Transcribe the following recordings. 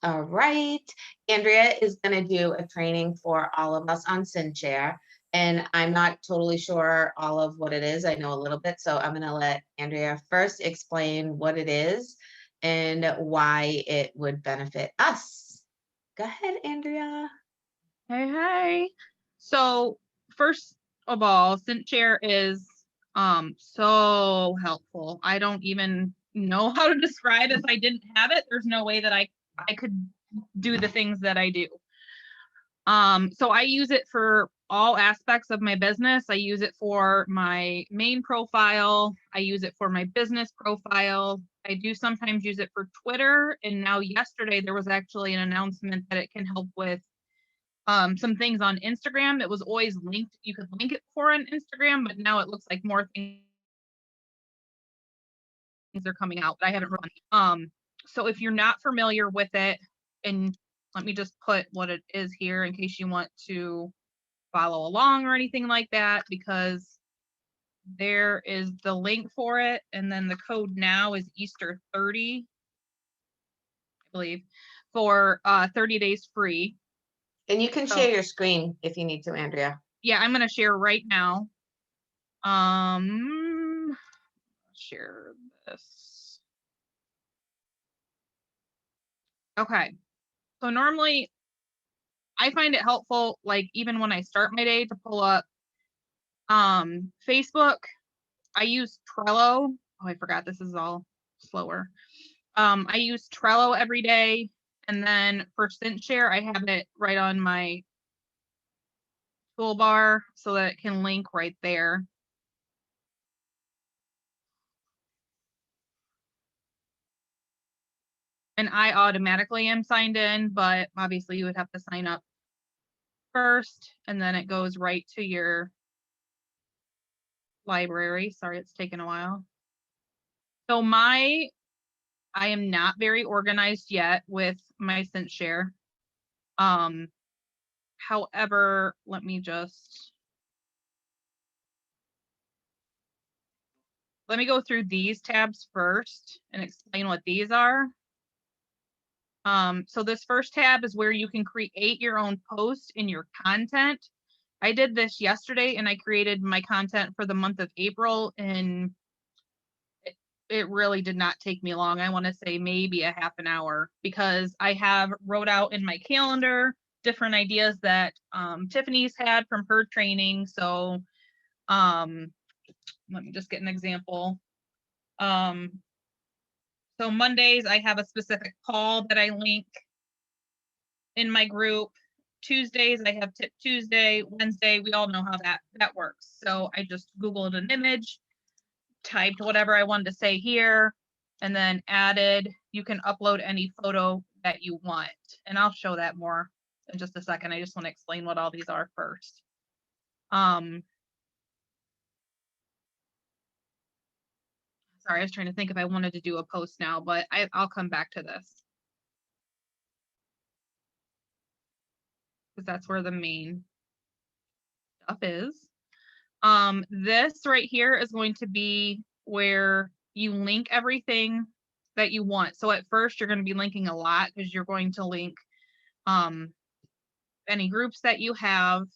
All right. Andrea is going to do a training for all of us on Cinchshare. And I'm not totally sure all of what it is. I know a little bit. So I'm going to let Andrea first explain what it is and why it would benefit us. Go ahead, Andrea. Hey, hey. So first of all, Cinchshare is so helpful. I don't even know how to describe if I didn't have it. There's no way that I could do the things that I do. So I use it for all aspects of my business. I use it for my main profile. I use it for my business profile. I do sometimes use it for Twitter. And now yesterday there was actually an announcement that it can help with some things on Instagram. It was always linked. You could link it for on Instagram, but now it looks like more things are coming out, but I haven't really. So if you're not familiar with it, and let me just put what it is here in case you want to follow along or anything like that, because there is the link for it, and then the code now is Easter 30, I believe, for 30 days free. And you can share your screen if you need to, Andrea. Yeah, I'm going to share right now. Share this. Okay. So normally I find it helpful, like even when I start my day, to pull up Facebook. I use Trello. Oh, I forgot this is all slower. I use Trello every day. And then for Cinchshare, I have it right on my toolbar so that it can link right there. And I automatically am signed in, but obviously you would have to sign up first, and then it goes right to your library. Sorry, it's taken a while. So I am not very organized yet with my Cinchshare. However, let me go through these tabs first and explain what these are. So this first tab is where you can create your own post in your content. I did this yesterday and I created my content for the month of April, and it really did not take me long. I want to say maybe a half an hour, because I have wrote out in my calendar different ideas that Tiffany's had from her training. So let me just get an example. So Mondays, I have a specific call that I link in my group. Tuesdays, I have Tip Tuesday. Wednesday, we all know how that works. So I just Googled an image, typed whatever I wanted to say here, and then added. You can upload any photo that you want. And I'll show that more in just a second. I just want to explain what all these are first. Sorry, I was trying to think if I wanted to do a post now, but I'll come back to this, because that's where the main stuff is. This right here is going to be where you link everything that you want. So at first you're going to be linking a lot, because you're going to link any groups that you have.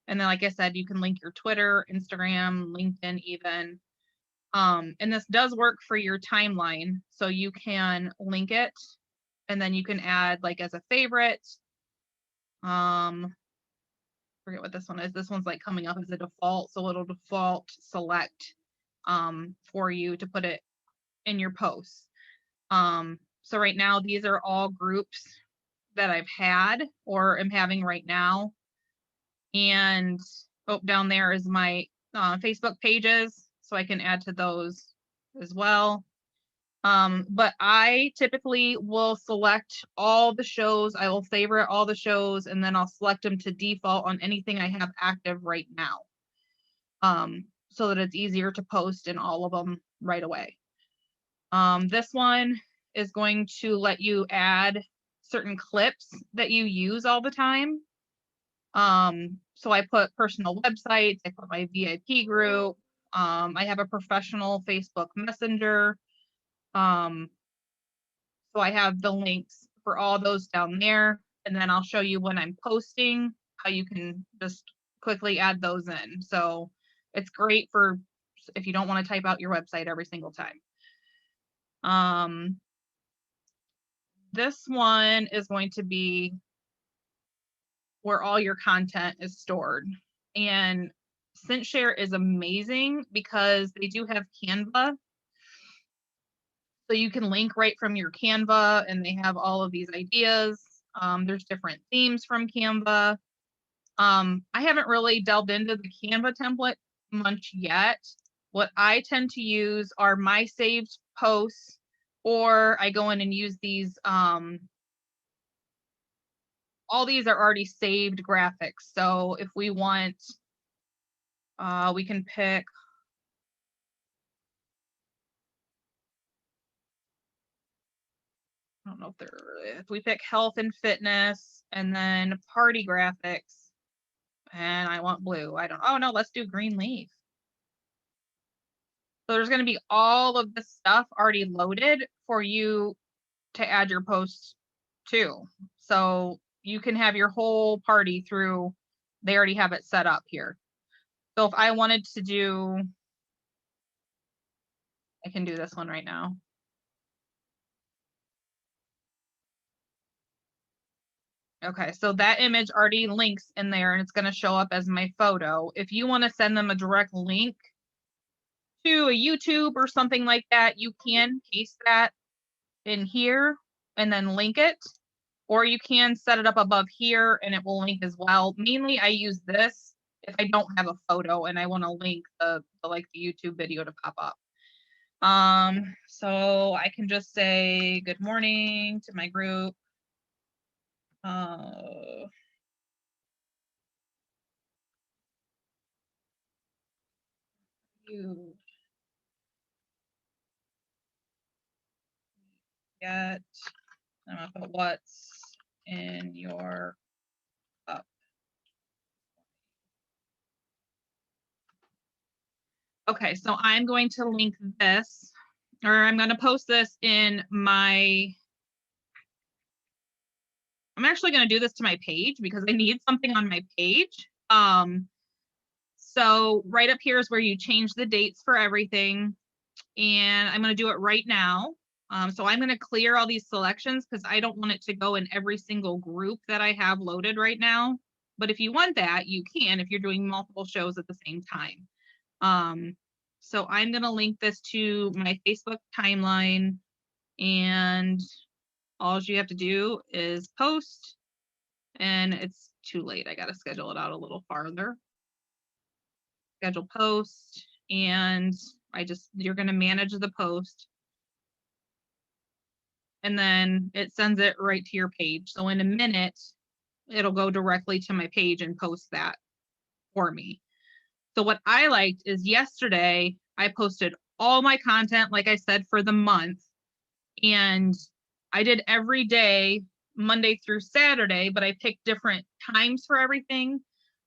And then, like I said, you can link your Twitter, Instagram, LinkedIn even. And this does work for your timeline. So you can link it, and then you can add like as a favorite. Forget what this one is. This one's like coming up as a default. So it'll default select for you to put it in your posts. So right now, these are all groups that I've had or am having right now. And down there is my Facebook pages, so I can add to those as well. But I typically will select all the shows. I will favorite all the shows, and then I'll select them to default on anything I have active right now, so that it's easier to post in all of them right away. This one is going to let you add certain clips that you use all the time. So I put personal websites, I put my VIP group, I have a professional Facebook Messenger. So I have the links for all those down there. And then I'll show you when I'm posting how you can just quickly add those in. So it's great for if you don't want to type out your website every single time. This one is going to be where all your content is stored. And Cinchshare is amazing because they do have Canva. So you can link right from your Canva, and they have all of these ideas. There's different themes from Canva. I haven't really delved into the Canva template much yet. What I tend to use are my saved posts, or I go in and use these. All these are already saved graphics. So if we want, we can pick. I don't know if we pick health and fitness and then party graphics, and I want blue. Oh no, let's do green leaf. So there's going to be all of this stuff already loaded for you to add your posts to. So you can have your whole party through, they already have it set up here. So if I wanted to do, I can do this one right now. Okay, so that image already links in there and it's going to show up as my photo. If you want to send them a direct link to a YouTube or something like that, you can paste that in here and then link it, or you can set it up above here and it will link as well. Mainly I use this if I don't have a photo and I want to link the YouTube video to pop up. So I can just say good morning to my group. You get, I'm gonna put what's in your cup. Okay, so I'm going to link this, or I'm going to post this in my, I'm actually going to do this to my page because I need something on my page. So right up here is where you change the dates for everything. And I'm going to do it right now. So I'm going to clear all these selections because I don't want it to go in every single group that I have loaded right now. But if you want that, you can if you're doing multiple shows at the same time. So I'm going to link this to my Facebook timeline, and all you have to do is post, and it's too late. I got to schedule it out a little farther. Schedule post, and you're going to manage the post, and then it sends it right to your page. So in a minute, it'll go directly to my page and post that for me. So what I liked is yesterday I posted all my content, like I said, for the month, and I did every day, Monday through Saturday, but I picked different times for everything.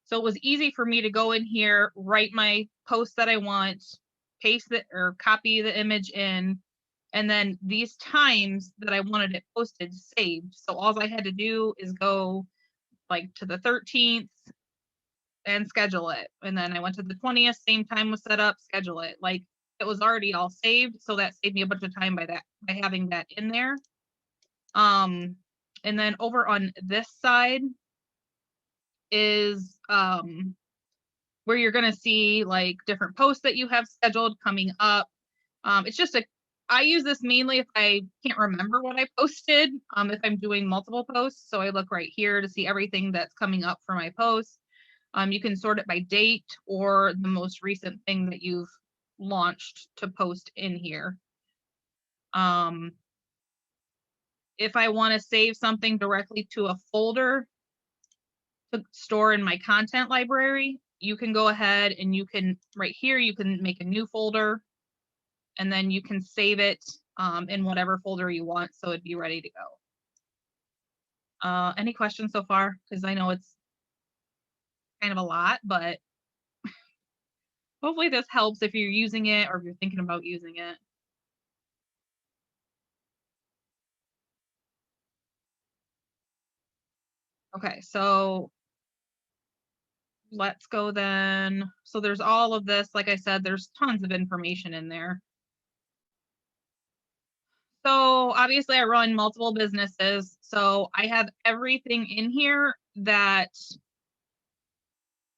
So it was easy for me to go in here, write my post that I want, paste it or copy the image in, and then these times that I wanted it posted saved. So all I had to do is go like to the 13th and schedule it. And then I went to the 20th, same time was set up, schedule it. Like it was already all saved. So that saved me a bunch of time by having that in there. And then over on this side is where you're going to see like different posts that you have scheduled coming up. It's just I use this mainly if I can't remember what I posted, if I'm doing multiple posts. So I look right here to see everything that's coming up for my posts. You can sort it by date or the most recent thing that you've launched to post in here. If I want to save something directly to a folder to store in my content library, you can go ahead and you can, right here, you can make a new folder and then you can save it in whatever folder you want so it'd be ready to go. Any questions so far? Because I know it's kind of a lot, but hopefully this helps if you're using it or if you're thinking about using it. Okay, so let's go then. So there's all of this. Like I said, there's tons of information in there. So obviously I run multiple businesses. So I have everything in here that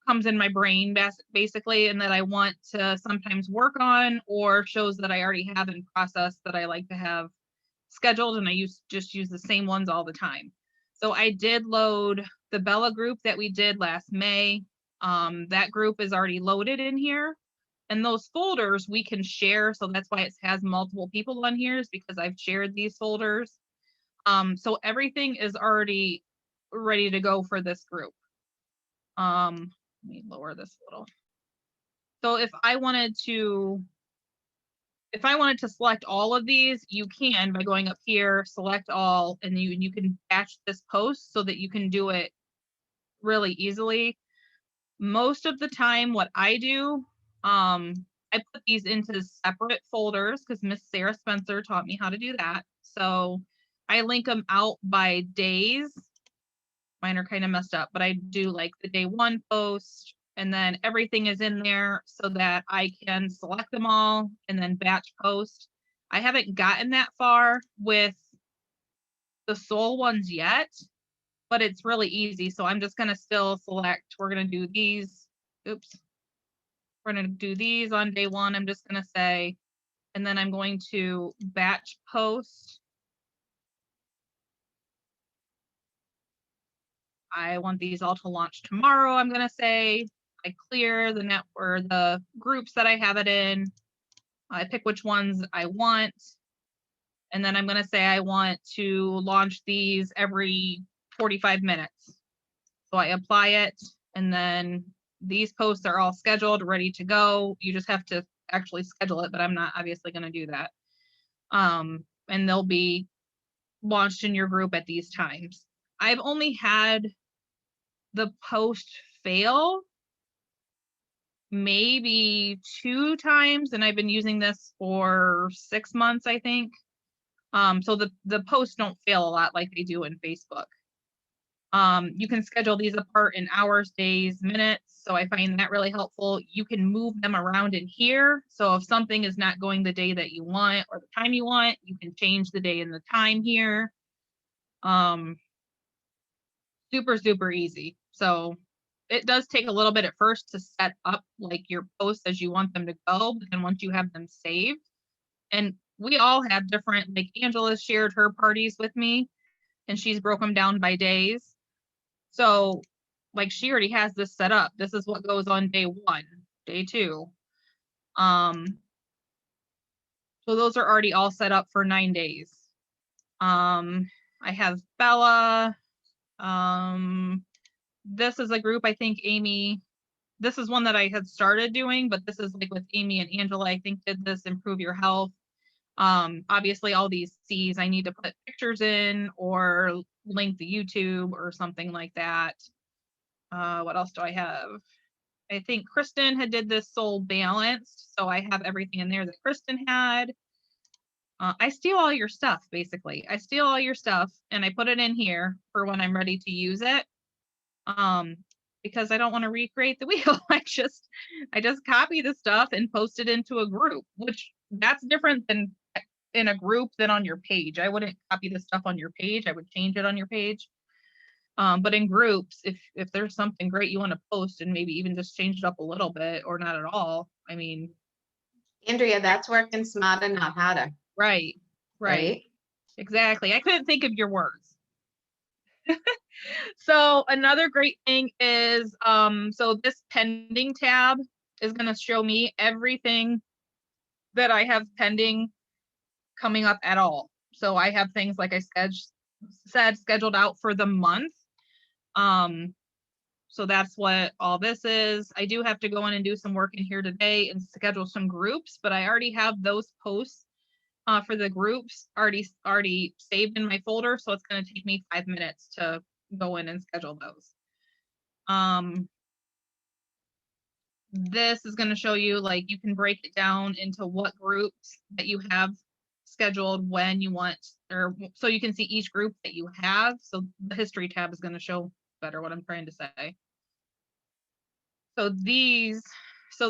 comes in my brain basically, and that I want to sometimes work on, or shows that I already have in process that I like to have scheduled, and I just use the same ones all the time. So I did load the Bella group that we did last May. That group is already loaded in here, and those folders we can share. So that's why it has multiple people on here, is because I've shared these folders. So everything is already ready to go for this group. Let me lower this a little. So if I wanted to select all of these, you can by going up here, select all, and you can batch this post so that you can do it really easily. Most of the time, what I do, I put these into separate folders because Miss Sarah Spencer taught me how to do that. So I link them out by days. Mine are kind of messed up, but I do like the day 1 post, and then everything is in there so that I can select them all and then batch post. I haven't gotten that far with the soul ones yet, but it's really easy. So I'm just going to still select, we're going to do these. Oops. We're going to do these on day 1. I'm just going to say, and then I'm going to batch post. I want these all to launch tomorrow. I'm going to say I clear the net or the groups that I have it in. I pick which ones I want. And then I'm going to say I want to launch these every 45 minutes. So I apply it, and then these posts are all scheduled, ready to go. You just have to actually schedule it, but I'm not obviously going to do that. And they'll be launched in your group at these times. I've only had the post fail maybe 2 times, and I've been using this for 6 months, I think. So the posts don't fail a lot like they do in Facebook. You can schedule these apart in hours, days, minutes. So I find that really helpful. You can move them around in here. So if something is not going the day that you want or the time you want, you can change the day and the time here. Super, super easy. So it does take a little bit at first to set up like your posts as you want them to go, but then once you have them saved, and we all have different, like Angela shared her parties with me and she's broke them down by days. So like she already has this set up. This is what goes on day 1, day 2. So those are already all set up for 9 days. I have Bella. This is a group, I think Amy, this is one that I had started doing, but this is like with Amy and Angela, I think did this Improve Your Health. Obviously all these C's I need to put pictures in or link the YouTube or something like that. What else do I have? I think Kristen had did this Soul Balanced, so I have everything in there that Kristen had. I steal all your stuff, basically. I steal all your stuff and I put it in here for when I'm ready to use it. Because I don't want to recreate the wheel. I just copy the stuff and post it into a group, which that's different than in a group than on your page. I wouldn't copy the stuff on your page. I would change it on your page. But in groups, if there's something great you want to post and maybe even just change it up a little bit or not at all, I mean. Andrea, that's working smarter, not harder. Right. Right? Exactly. I couldn't think of your words. So another great thing is, so this pending tab is going to show me everything that I have pending coming up at all. So I have things like I said scheduled out for the month. So that's what all this is. I do have to go in and do some work in here today and schedule some groups, but I already have those posts for the groups already saved in my folder. So it's going to take me 5 minutes to go in and schedule those. This is going to show you, like, you can break it down into what groups that you have scheduled when you want, or so you can see each group that you have. So the history tab is going to show better what I'm trying to say. So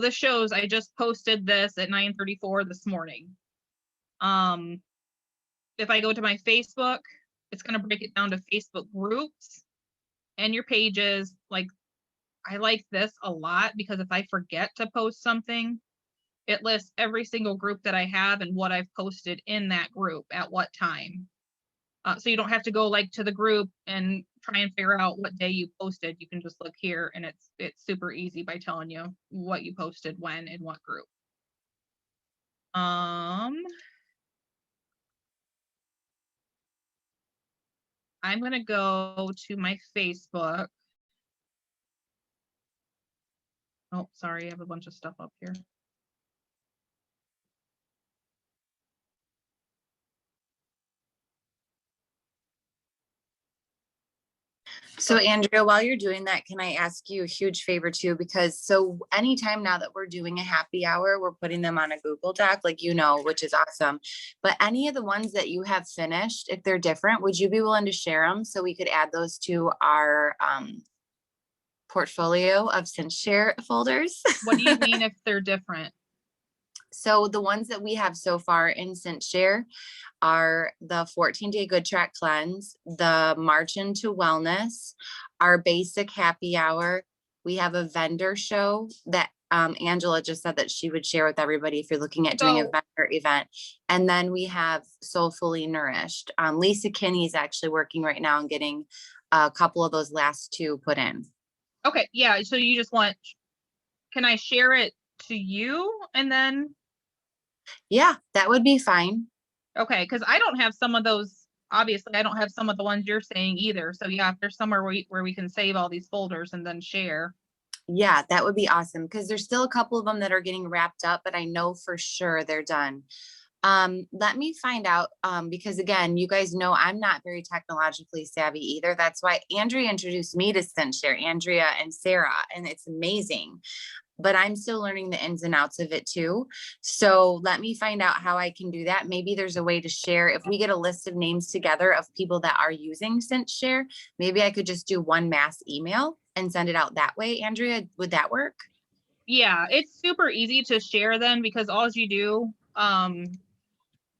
this shows I just posted this at 9:34 this morning. If I go to my Facebook, it's going to break it down to Facebook groups and your pages. Like, I like this a lot because if I forget to post something, it lists every single group that I have and what I've posted in that group at what time. So you don't have to go like to the group and try and figure out what day you posted. You can just look here, and it's super easy by telling you what you posted when in what group. I'm gonna go to my Facebook. Oh, sorry, I have a bunch of stuff up here. So Andrea, while you're doing that, can I ask you a huge favor too? Because so anytime now that we're doing a happy hour, we're putting them on a Google Doc, like, which is awesome. But any of the ones that you have finished, if they're different, would you be willing to share them so we could add those to our portfolio of Cinchshare folders? What do you mean if they're different? So the ones that we have so far in Cinchshare are the 14-day good track cleanse, the march into wellness, our basic happy hour. We have a vendor show that Angela just said that she would share with everybody if you're looking at doing a vendor event. And then we have Soulfully Nourished. Lisa Kinney is actually working right now and getting a couple of those last two put in. Okay, yeah, so you just want, can I share it to you and then? Yeah, that would be fine. Okay, because I don't have some of those. Obviously, I don't have some of the ones you're saying either. So yeah, if there's somewhere where we can save all these folders and then share. Yeah, that would be awesome because there's still a couple of them that are getting wrapped up, but I know for sure they're done. Let me find out because again, you guys know I'm not very technologically savvy either. That's why Andrea introduced me to Cinchshare, Andrea and Sarah, and it's amazing. But I'm still learning the ins and outs of it too. So let me find out how I can do that. Maybe there's a way to share. If we get a list of names together of people that are using Cinchshare, maybe I could just do one mass email and send it out that way. Andrea, would that work? Yeah, it's super easy to share them because all you do,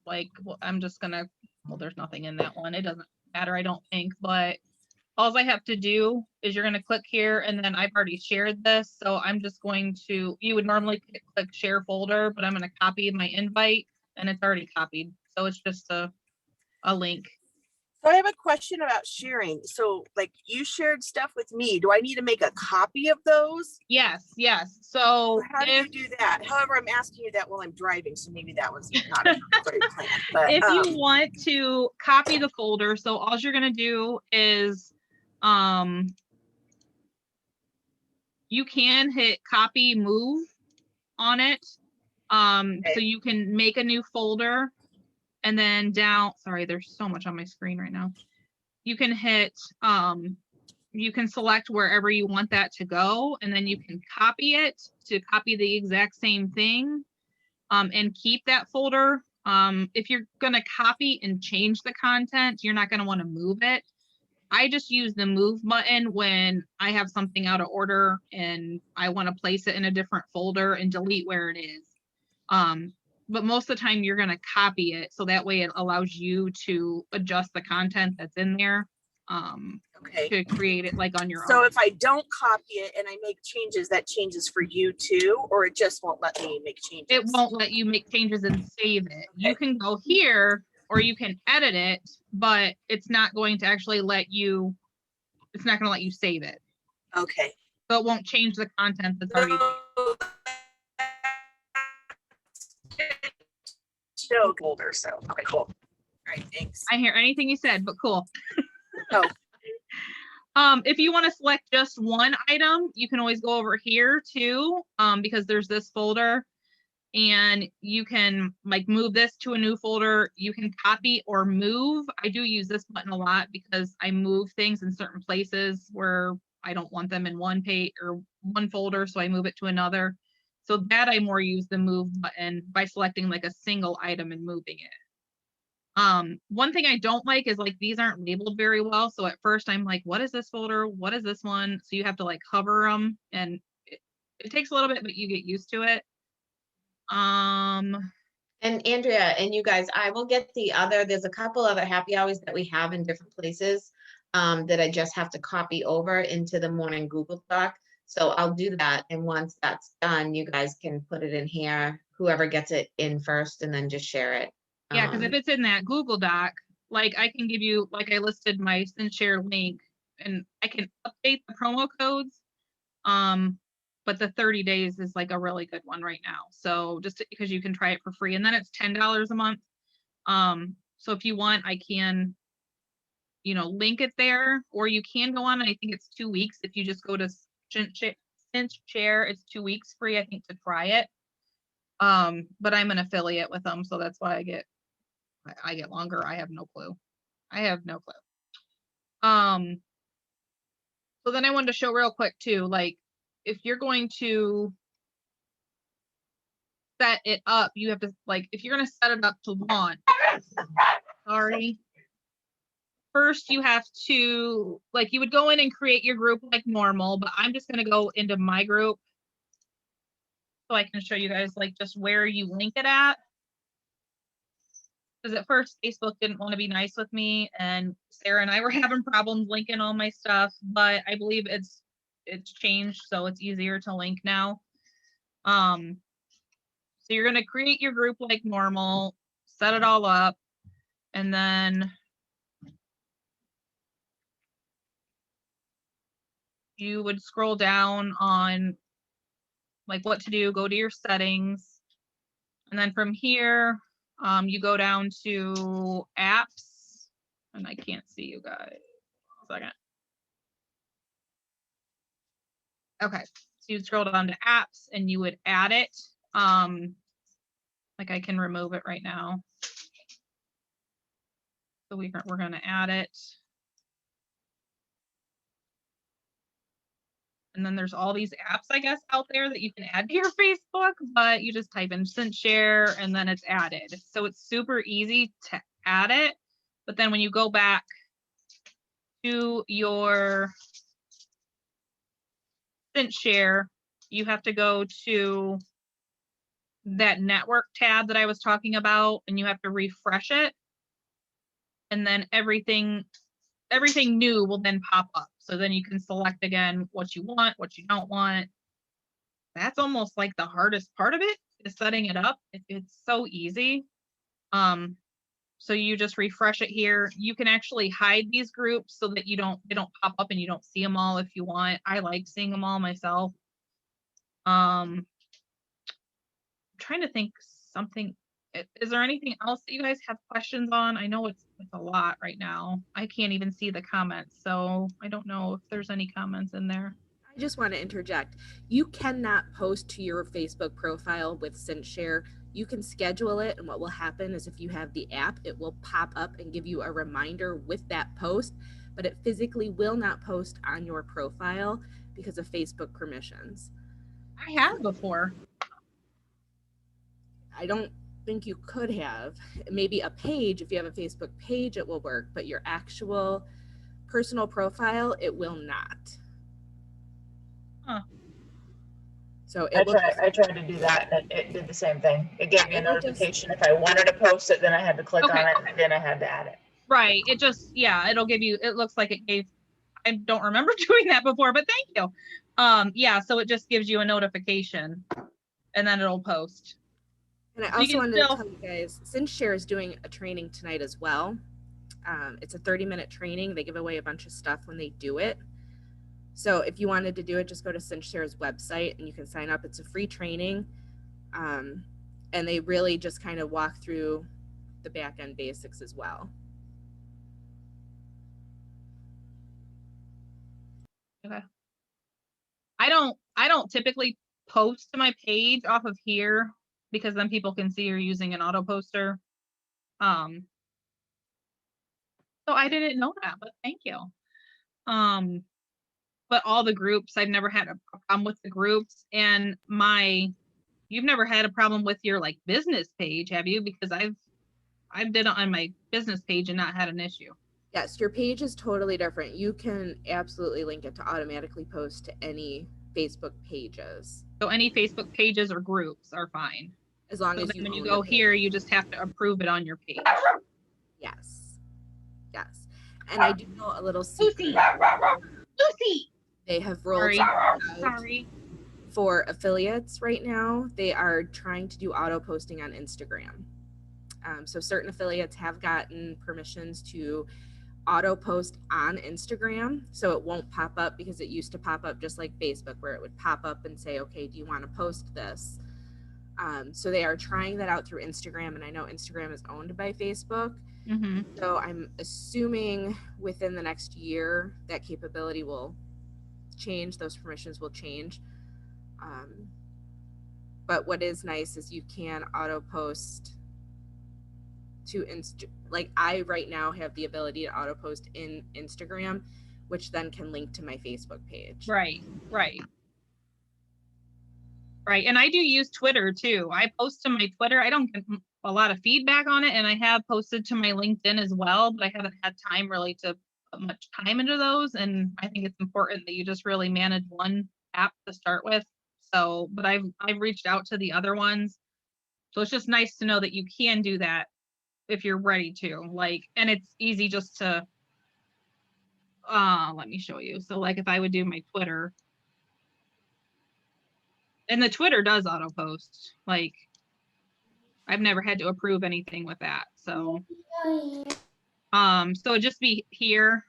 like, well, I'm just gonna, well, there's nothing in that one. It doesn't matter, I don't think, but all I have to do is you're going to click here, and then I've already shared this. So I'm just going to, you would normally click share folder, but I'm going to copy my invite and it's already copied. So it's just a link. So I have a question about sharing. So like you shared stuff with me. Do I need to make a copy of those? Yes. So how do you do that? However, I'm asking you that while I'm driving. So maybe that was not a great plan. But, if you want to copy the folder, so all you're going to do is you can hit copy move on it. So you can make a new folder and then down, sorry, there's so much on my screen right now. You can hit, you can select wherever you want that to go, and then you can copy it to copy the exact same thing and keep that folder. If you're going to copy and change the content, you're not going to want to move it. I just use the move button when I have something out of order and I want to place it in a different folder and delete where it is. But most of the time you're going to copy it. So that way it allows you to adjust the content that's in there to create it like on your own. So if I don't copy it and I make changes, that changes for you too, or it just won't let me make changes? It won't let you make changes and save it. You can go here or you can edit it, but it's not going to actually let you, it's not going to let you save it. Okay. So it won't change the content that's already there. Show folder. So okay, cool. All right, thanks. I hear anything you said, but cool. Oh. If you want to select just one item, you can always go over here too, because there's this folder and you can like move this to a new folder. You can copy or move. I do use this button a lot because I move things in certain places where I don't want them in one page or one folder, so I move it to another. So that I more use the move button by selecting like a single item and moving it. One thing I don't like is like these aren't labeled very well. So at first I'm like, what is this folder? What is this one? So you have to like hover them, and it takes a little bit, but you get used to it. And Andrea and you guys, I will get there's a couple other happy hours that we have in different places that I just have to copy over into the morning Google Doc. So I'll do that. And once that's done, you guys can put it in here, whoever gets it in first, and then just share it. Yeah, because if it's in that Google Doc, like I can give you, like I listed my Cinchshare link, and I can update the promo codes. But the 30 days is like a really good one right now. So just because you can try it for free, and then it's $10 a month. So if you want, I can, link it there, or you can go on, and I think it's 2 weeks. If you just go to Cinchshare, it's 2 weeks free, I think, to try it. But I'm an affiliate with them, so that's why I get longer. I have no clue. So then I wanted to show real quick too, like if you're going to set it up, you have to, like, if you're going to set it up to launch, sorry, first you have to, like, you would go in and create your group like normal, but I'm just going to go into my group so I can show you guys like just where you link it at. Because at first Facebook didn't want to be nice with me, and Sarah and I were having problems linking all my stuff, but I believe it's changed, so it's easier to link now. So you're going to create your group like normal, set it all up, and then you would scroll down on like what to do, go to your settings, and then from here, you go down to apps, and I can't see you guys. A second. Okay, so you'd scroll down to apps and you would add it. Like I can remove it right now. So we're going to add it. And then there's all these apps, I guess, out there that you can add to your Facebook, but you just type in Cinchshare and then it's added. So it's super easy to add it. But then when you go back to your Cinchshare, you have to go to that network tab that I was talking about, and you have to refresh it. And then everything new will then pop up. So then you can select again what you want, what you don't want. That's almost like the hardest part of it, is setting it up. It's so easy. So you just refresh it here. You can actually hide these groups so that they don't pop up and you don't see them all if you want. I like seeing them all myself. I'm trying to think something. Is there anything else that you guys have questions on? I know it's a lot right now. I can't even see the comments, so I don't know if there's any comments in there. I just want to interject. You cannot post to your Facebook profile with Cinchshare. You can schedule it, and what will happen is if you have the app, it will pop up and give you a reminder with that post, but it physically will not post on your profile because of Facebook permissions. I have before. I don't think you could have. Maybe a page, if you have a Facebook page, it will work, but your actual personal profile, it will not. Huh. So I tried to do that, and it did the same thing. It gave me a notification if I wanted to post it, then I had to click on it, and then I had to add it. Right. It just, yeah, it'll give you, it looks like it gave, I don't remember doing that before, but thank you. Yeah, so it just gives you a notification and then it'll post. And I also wanted to tell you guys, Cinchshare is doing a training tonight as well. It's a 30-minute training. They give away a bunch of stuff when they do it. So if you wanted to do it, just go to Cinchshare's website and you can sign up. It's a free training. And they really just kind of walk through the back end basics as well. Okay. I don't typically post to my page off of here because then people can see you're using an auto poster. So I didn't know that, but thank you. But all the groups, I've never had a problem with the groups, and you've never had a problem with your like business page, have you? Because I've I did it on my business page and not had an issue. Yes, your page is totally different. You can absolutely link it to automatically post to any Facebook pages. So any Facebook pages or groups are fine. As long So as then you when you own go the page. here, you just have to approve it on your page. Yes. Yes. And I do know a little secret. Lucy! They have rolled Sorry. out Sorry. for affiliates right now. They are trying to do auto posting on Instagram. So certain affiliates have gotten permissions to auto post on Instagram, so it won't pop up, because it used to pop up just like Facebook, where it would pop up and say, okay, do you want to post this? So they are trying that out through Instagram, and I know Instagram is owned by Facebook. Mm-hmm. So I'm assuming within the next year that capability will change, those permissions will change. But what is nice is you can auto post to like I right now have the ability to auto post in Instagram, which then can link to my Facebook page. Right. And I do use Twitter too. I post to my Twitter. I don't get a lot of feedback on it, and I have posted to my LinkedIn as well, but I haven't had time really to put much time into those. And I think it's important that you just really manage one app to start with. So, but I've reached out to the other ones. So it's just nice to know that you can do that if you're ready to, like, and it's easy just to, let me show you. So like if I would do my Twitter, and the Twitter does auto post, like I've never had to approve anything with that. So, so it'd just be here,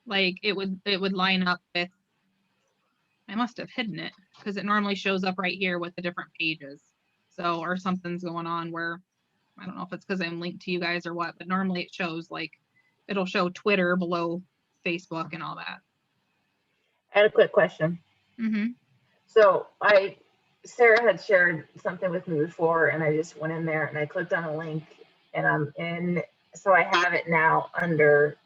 like it would line up with, I must have hidden it because it normally shows up right here with the different pages. So, or something's going on where, I don't know if it's because I'm linked to you guys or what, but normally it shows like, it'll show Twitter below Facebook and all that. I had a quick question. Mm-hmm. So Sarah had shared something with me before, and I just went in there and I clicked on a link, and I'm in. So I have it now under.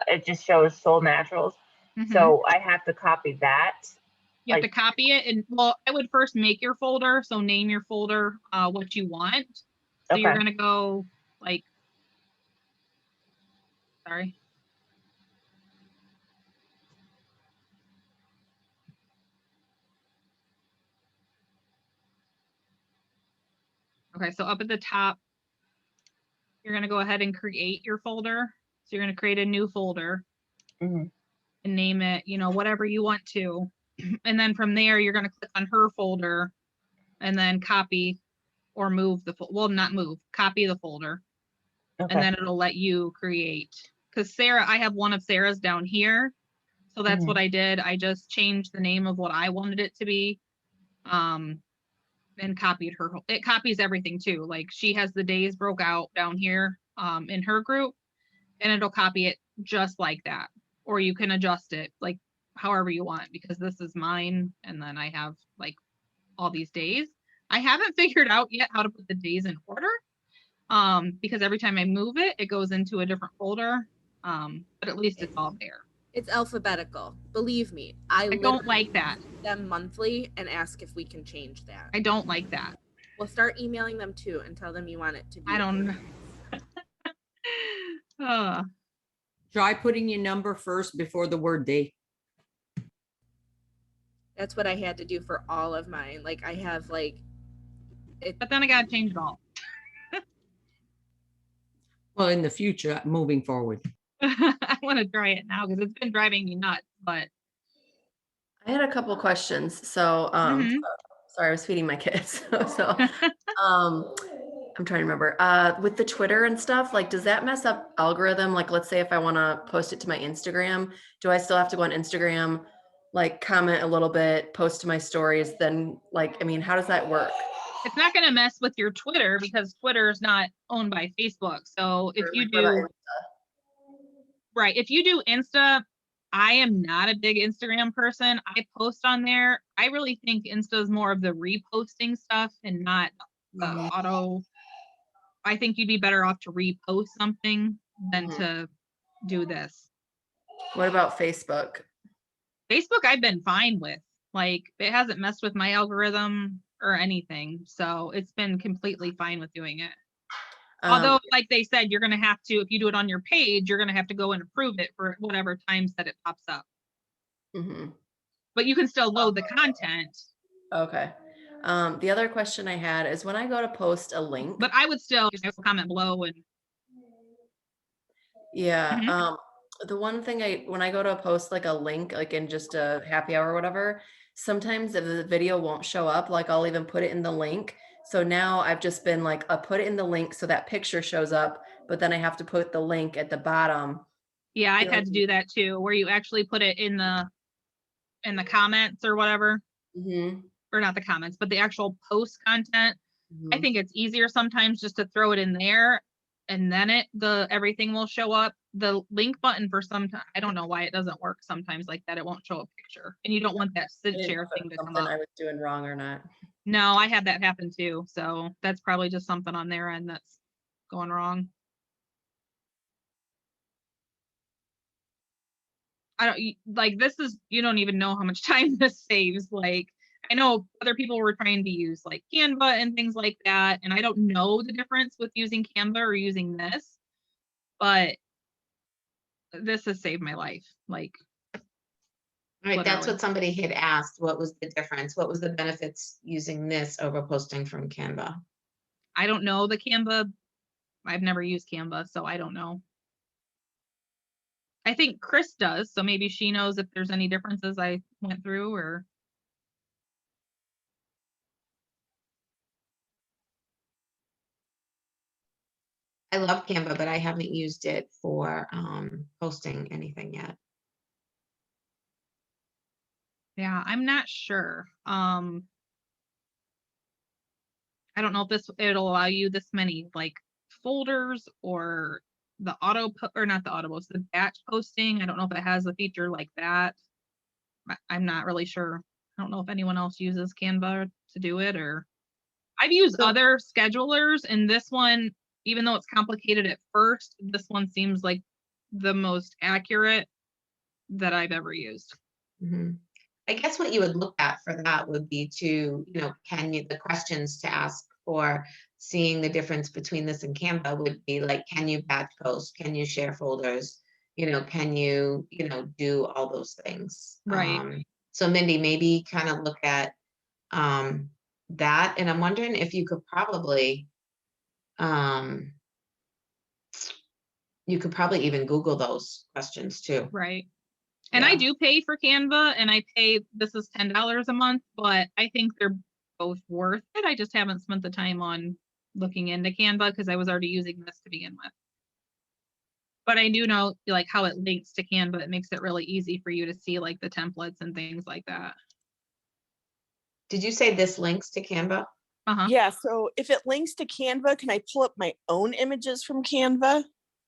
It just shows Soul Naturals. Mm-hmm. So I have to copy that. You have to copy it, and well, I would first make your folder. So name your folder what you want. So Okay. you're gonna go like, sorry. Okay, so up at the top, you're gonna go ahead and create your folder. So you're gonna create a new folder Mhm. and name it, whatever you want to. And then from there, you're gonna click on her folder and then copy or move not move, copy the folder. Okay. And then it'll let you create. Because Sarah, I have one of Sarah's down here. So that's what I did. I just changed the name of what I wanted it to be. And copied her. It copies everything too. Like she has the days broke out down here in her group, and it'll copy it just like that. Or you can adjust it like however you want, because this is mine. And then I have like all these days. I haven't figured out yet how to put the days in order. Because every time I move it, it goes into a different folder. But at least it's all there. It's alphabetical. Believe me, I don't like that. Them monthly and ask if we can change that. I don't like that. We'll start emailing them too and tell them you want it to be. I don't know. Try putting your number first before the word day. That's what I had to do for all of mine. Like I have like it. But then I gotta change it all. Well, in the future, moving forward. I want to try it now because it's been driving me nuts, but I had a couple questions. So, sorry, I was feeding my kids. So, I'm trying to remember. With the Twitter and stuff, like, does that mess up algorithm? Like, let's say if I want to post it to my Instagram, do I still have to go on Instagram, like comment a little bit, post to my stories? Then, like, I mean, how does that work? it's not going to mess with your Twitter because Twitter is not owned by Facebook. So if you do, right, if you do Insta, I am not a big Instagram person. I post on there. I really think Insta is more of the reposting stuff and not the auto. I think you'd be better off to repost something than to do this. What about Facebook? Facebook, I've been fine with. Like, it hasn't messed with my algorithm or anything. So it's been completely fine with doing it. Although, like they said, you're gonna have to, if you do it on your page, you're gonna have to go and approve it for whatever times that it pops up. Mhm. But you can still load the content. Okay. The other question I had is when I go to post a link. But I would still comment below and. Yeah. Mhm. The one thing when I go to post like a link, like in just a happy hour or whatever, sometimes if the video won't show up, like I'll even put it in the link. So now I've just been like, I put it in the link so that picture shows up, but then I have to put the link at the bottom. Yeah, I've had to do that too, where you actually put it in the comments or whatever. Mm-hmm. Or not the comments, but the actual post content. I think it's easier sometimes just to throw it in there and then everything will show up. The link button for some time, I don't know why it doesn't work sometimes like that. It won't show a picture and you don't want that Cinchshare thing to come up. I was doing wrong or not. No, I had that happen too. So that's probably just something on their end that's going wrong. You don't even know how much time this saves. Like, I know other people were trying to use like Canva and things like that. And I don't know the difference with using Canva or using this, but this has saved my life. Like, Right, that's literally. what somebody had asked. What was the difference? What was the benefits using this over posting from Canva? I don't know the Canva. I've never used Canva, so I don't know. I think Chris does, so maybe she knows if there's any differences I went through or. I love Canva, but I haven't used it for posting anything yet. Yeah, I'm not sure. I don't know if it'll allow you this many like folders or the or not the auto post, the batch posting. I don't know if it has a feature like that. I'm not really sure. I don't know if anyone else uses Canva to do it, or I've used other schedulers, and this one, even though it's complicated at first, this one seems like the most accurate that I've ever used. Mm-hmm. I guess what you would look at for that would be to, the questions to ask for seeing the difference between this and Canva would be like, can you batch post? Can you share folders? Can you, do all those things? Right. So Mindy, maybe kind of look at that. And I'm wondering if you could probably, even Google those questions too. Right. And I do pay for Canva, and this is $10 a month, but I think they're both worth it. I just haven't spent the time on looking into Canva because I was already using this to begin with. But I do know like how it links to Canva. It makes it really easy for you to see like the templates and things like that. Did you say this links to Canva? Uh-huh. Yeah, so if it links to Canva, can I pull up my own images from Canva?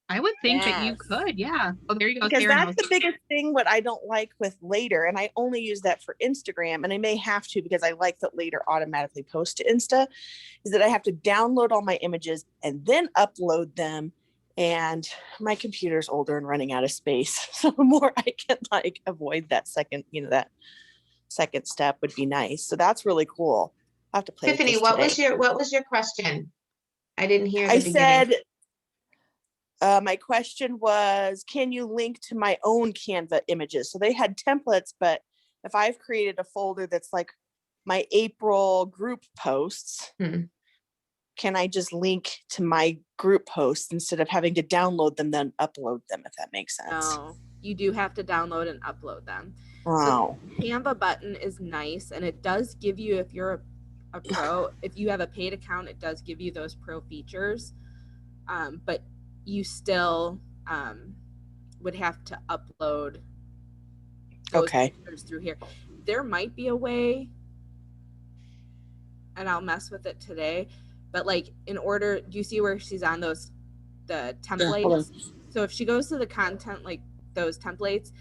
I would think that you could, yeah. Oh, there you go. Because that's the biggest thing what I don't like with Later, and I only use that for Instagram, and I may have to because I like that Later automatically posts to Insta, is that I have to download all my images and then upload them, and my computer's older and running out of space. So the more I can like avoid that second, that second step would be nice. So that's really cool. I have to play Tiffany, with this what was your question? I didn't hear the beginning. said my question was, can you link to my own Canva images? So they had templates, but if I've created a folder that's like my April group posts, can I just link to my group posts instead of having to download them, then upload them, if that makes sense? No, you do have to download and upload them. Wow. So Canva button is nice, and it does give you, if you're a pro, if you have a paid account, it does give you those pro features. But you still would have to upload those pictures through here. There might be a way, and I'll mess with it today, but like do you see where she's on the templates? Yeah, so if she goes to the content, like those templates,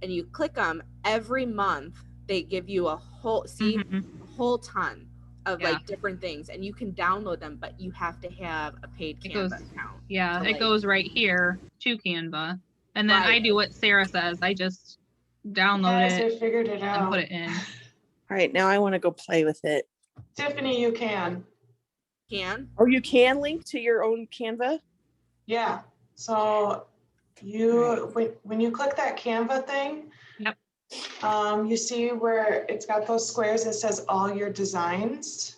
and you click them, every month they give you a whole ton of like different things, and you can download them, but you have to have a paid Canva account. Yeah, it goes right here to Canva, and then I do what Sarah says. I just download it figured it out and put it in. All right, now I want to go play with it. Tiffany, you can. Can? Or you can link to your own Canva? Yeah, so when you click that Canva thing, Yep. you see where it's got those squares that says all your designs.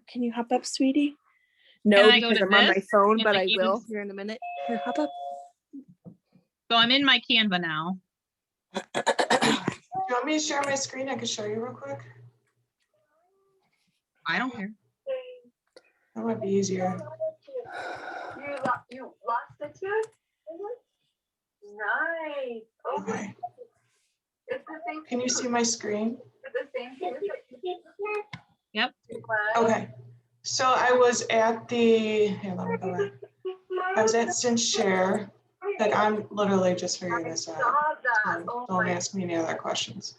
Can you hop up, sweetie? No, Can I go because to I'm on my this? phone, Can but I I will use- here in a minute. Here, hop up. So I'm in my Canva now. Do you want me to share my screen? I can show you real quick. I don't care. That might be easier. You lost the tooth? Nice. Oh, Okay. it's the same. Can you see my screen? It's the same tooth. Yep. Okay. So I was at here, let me go back. I was at Cinchshare. Like, I'm literally just figuring this out. So don't ask me any other questions.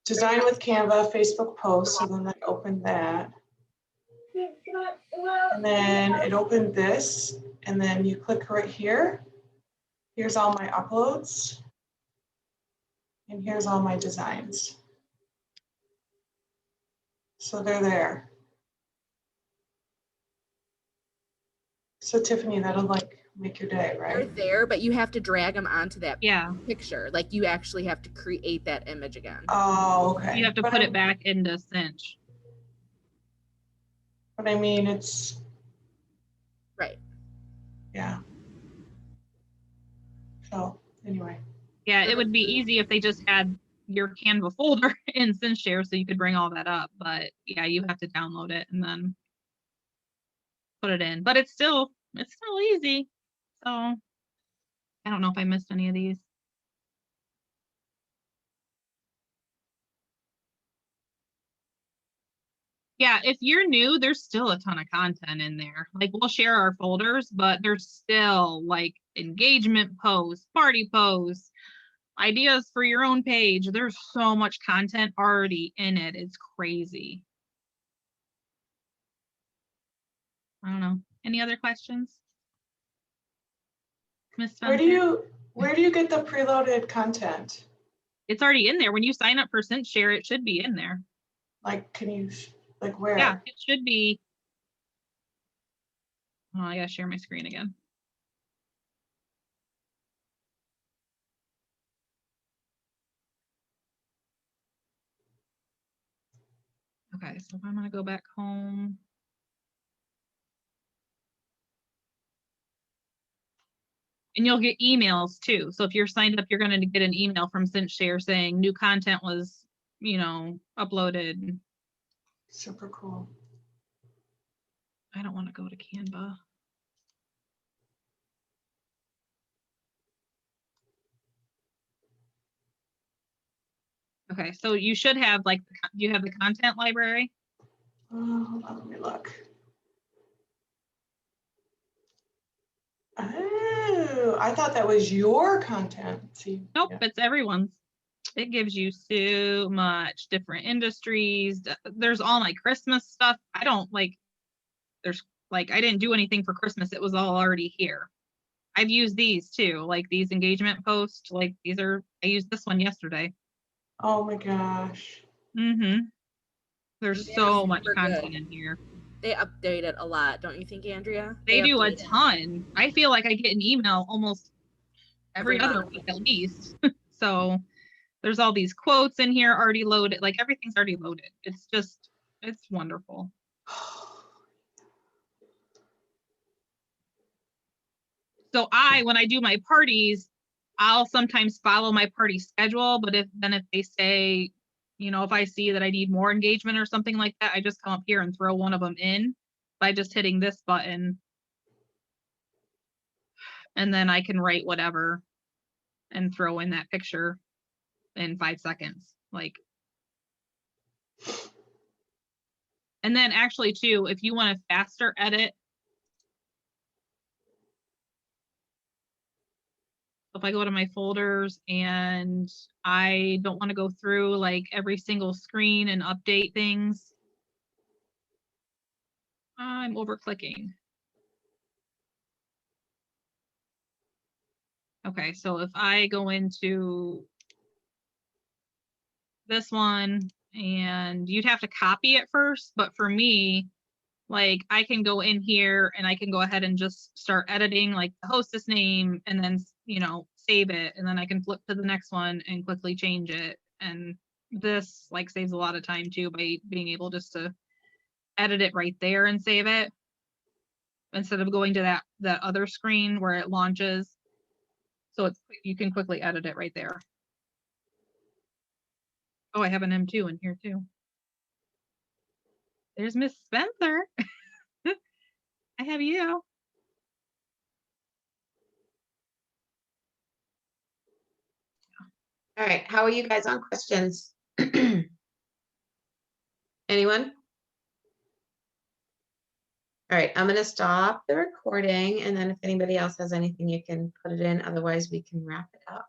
Design with Canva, Facebook post. So then I opened that. And then it opened this. And then you click right here. Here's all my uploads. And here's all my designs. So they're there. So Tiffany, that'll like make your day, They're right? there, but you have to drag them onto that Yeah. picture. Like you actually have to create that image again. Oh, okay. You have to But put I- it back into Cinch. But I mean, it's, Right. yeah. So anyway, Yeah, it would be easy if they just had your Canva folder in Cinchshare so you could bring all that up. But yeah, you have to download it and then put it in. But it's still easy. So I don't know if I missed any of these. Yeah, if you're new, there's still a ton of content in there. Like we'll share our folders, but there's still like engagement posts, party posts, ideas for your own page. There's so much content already in it. It's crazy. I don't know. Any other questions? Miss where Spencer? do you get the preloaded content? It's already in there. When you sign up for Cinchshare, it should be in there. Like, can you, like where? Yeah, it should be. Oh, I gotta share my screen again. Okay, so if I'm gonna go back home. And you'll get emails too. So if you're signed up, you're gonna get an email from Cinchshare saying new content was, uploaded. Super cool. I don't want to go to Canva. Okay, so you should have you have the content library. Hold on, let me look. Oh, I thought that was your content. See? Nope, Yeah. it's everyone's. It gives you so much different industries. There's all my Christmas stuff. I don't like, I didn't do anything for Christmas. It was all already here. I've used these too, like these engagement posts. Like I used this one yesterday. Oh my gosh. Mm-hmm. There's They're so much super content good. in here. They update it a lot, don't you think, Andrea? They do a update it. ton. I feel like I get an email almost every other month. week at least. So there's all these quotes in here already loaded. Like everything's already loaded. It's wonderful. So when I do my parties, I'll sometimes follow my party schedule, but if they say, if I see that I need more engagement or something like that, I just come up here and throw one of them in by just hitting this button. And then I can write whatever and throw in that picture in 5 seconds. And then actually too, if you want to faster edit, if I go to my folders and I don't want to go through like every single screen and update things, I'm over clicking. Okay, so if I go into this one, and you'd have to copy it first, but for me, Like I can go in here and I can go ahead and just start editing like the hostess name and then, you know, save it. And then I can flip to the next one and quickly change it. And this like saves a lot of time too by being able just to edit it right there and save it instead of going to that other screen where it launches. So it's, you can quickly edit it right there. Oh, I have an M2 in here too. There's Miss Spencer. I have you. All right, how are you guys on questions? Anyone? All right, I'm gonna stop the recording, and then if anybody else has anything, you can put it in. Otherwise, we can wrap it up.